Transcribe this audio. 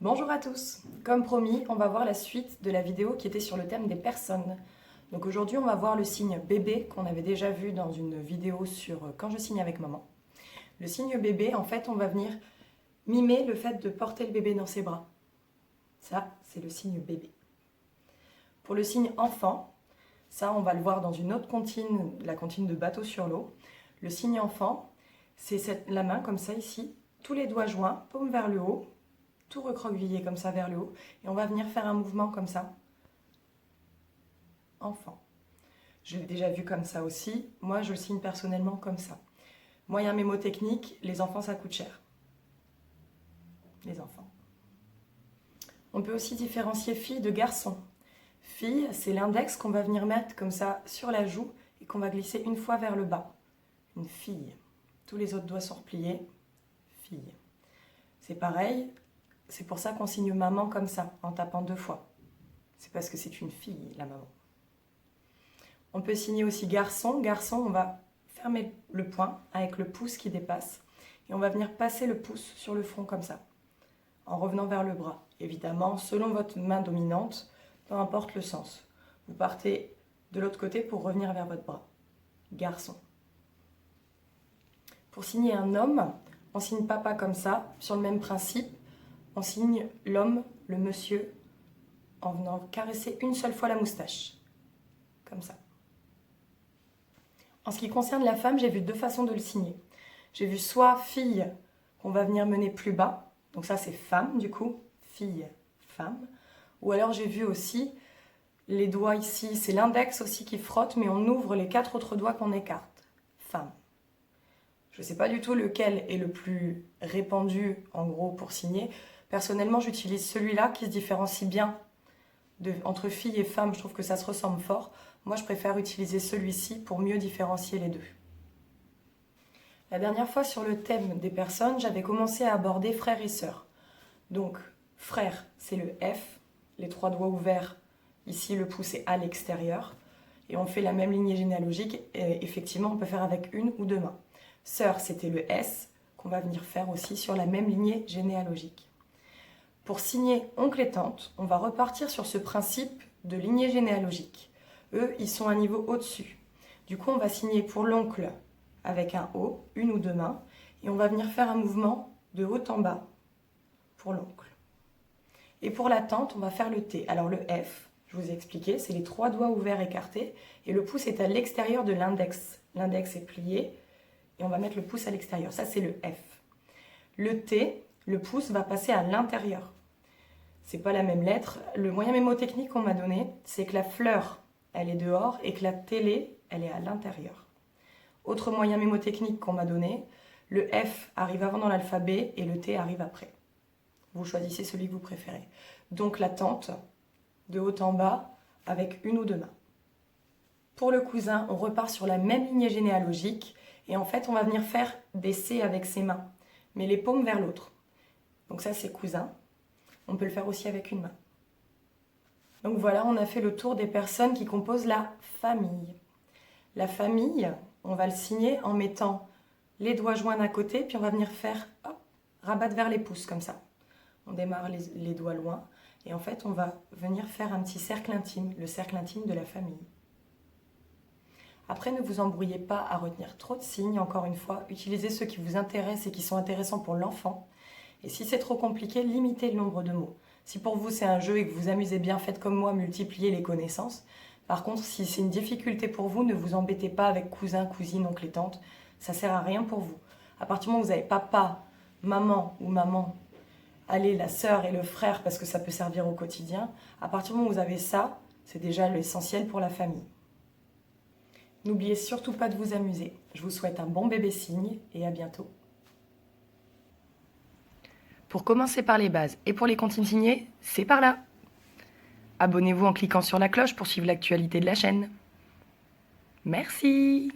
Bonjour à tous. Comme promis, on va voir la suite de la vidéo qui était sur le thème des personnes. Donc aujourd'hui, on va voir le signe bébé qu'on avait déjà vu dans une vidéo sur quand je signe avec maman. Le signe bébé, en fait, on va venir mimer le fait de porter le bébé dans ses bras. Ça, c'est le signe bébé. Pour le signe enfant, ça, on va le voir dans une autre comptine, la comptine de bateau sur l'eau. Le signe enfant, c'est la main comme ça ici, tous les doigts joints, paume vers le haut, tout recroquevillé comme ça vers le haut, et on va venir faire un mouvement comme ça. Enfant. Je l'ai déjà vu comme ça aussi. Moi, je le signe personnellement comme ça. Moyen mémotechnique, les enfants, ça coûte cher. Les enfants. On peut aussi différencier fille de garçon. Fille, c'est l'index qu'on va venir mettre comme ça sur la joue et qu'on va glisser une fois vers le bas. Une fille. Tous les autres doigts sont repliés. Fille. C'est pareil, c'est pour ça qu'on signe maman comme ça, en tapant 2 fois. C'est parce que c'est une fille, la maman. On peut signer aussi garçon. Garçon, on va fermer le poing avec le pouce qui dépasse. Et on va venir passer le pouce sur le front comme ça, en revenant vers le bras. Évidemment, selon votre main dominante, peu importe le sens. Vous partez de l'autre côté pour revenir vers votre bras. Garçon. Pour signer un homme, on signe papa comme ça, sur le même principe. On signe l'homme, le monsieur, en venant caresser une seule fois la moustache. Comme ça. En ce qui concerne la femme, j'ai vu 2 façons de le signer. J'ai vu soit fille, qu'on va venir mener plus bas. Donc ça, c'est femme, du coup. Fille, femme. Ou alors, j'ai vu aussi les doigts ici. C'est l'index aussi qui frotte, mais on ouvre les 4 autres doigts qu'on écarte. Femme. Je ne sais pas du tout lequel est le plus répandu, en gros, pour signer. Personnellement, j'utilise celui-là qui se différencie bien entre fille et femme. Je trouve que ça se ressemble fort. Moi, je préfère utiliser celui-ci pour mieux différencier les deux. La dernière fois, sur le thème des personnes, j'avais commencé à aborder frères et sœurs. Donc, frère, c'est le F, les 3 doigts ouverts. Ici, le pouce est à l'extérieur. Et on fait la même lignée généalogique. Et effectivement, on peut faire avec une ou 2 mains. Sœur, c'était le S, qu'on va venir faire aussi sur la même lignée généalogique. Pour signer oncle et tante, on va repartir sur ce principe de lignée généalogique. Eux, ils sont un niveau au-dessus. Du coup, on va signer pour l'oncle avec un O, une ou 2 mains, et on va venir faire un mouvement de haut en bas pour l'oncle. Et pour la tante, on va faire le T. Alors le F, je vous ai expliqué, c'est les 3 doigts ouverts écartés, et le pouce est à l'extérieur de l'index. L'index est plié, et on va mettre le pouce à l'extérieur. Ça, c'est le F. Le T, le pouce va passer à l'intérieur. C'est pas la même lettre. Le moyen mémotechnique qu'on m'a donné, c'est que la fleur, elle est dehors et que la télé, elle est à l'intérieur. Autre moyen mémotechnique qu'on m'a donné, le F arrive avant dans l'alphabet et le T arrive après. Vous choisissez celui que vous préférez. Donc la tante, de haut en bas, avec une ou 2 mains. Pour le cousin, on repart sur la même lignée généalogique et en fait, on va venir faire des C avec ses mains, mais les paumes vers l'autre. Donc ça, c'est cousin. On peut le faire aussi avec une main. Donc voilà, on a fait le tour des personnes qui composent la famille. La famille, on va le signer en mettant les doigts joints d'un côté, puis on va venir faire, hop, rabattre vers les pouces, comme ça. On démarre les doigts loin, et en fait, on va venir faire un petit cercle intime, le cercle intime de la famille. Après, ne vous embrouillez pas à retenir trop de signes, encore une fois, utilisez ceux qui vous intéressent et qui sont intéressants pour l'enfant. Et si c'est trop compliqué, limitez le nombre de mots. Si pour vous c'est un jeu et que vous vous amusez bien, faites comme moi, multipliez les connaissances. Par contre, si c'est une difficulté pour vous, ne vous embêtez pas avec cousin, cousine, oncle et tante. Ça sert à rien pour vous. À partir du moment où vous avez papa, maman ou maman, allez, la sœur et le frère, parce que ça peut servir au quotidien. À partir du moment où vous avez ça, c'est déjà l'essentiel pour la famille. N'oubliez surtout pas de vous amuser. Je vous souhaite un bon bébé signe et à bientôt. Pour commencer par les bases et pour les comptines signées, c'est par là. Abonnez-vous en cliquant sur la cloche pour suivre l'actualité de la chaîne. Merci.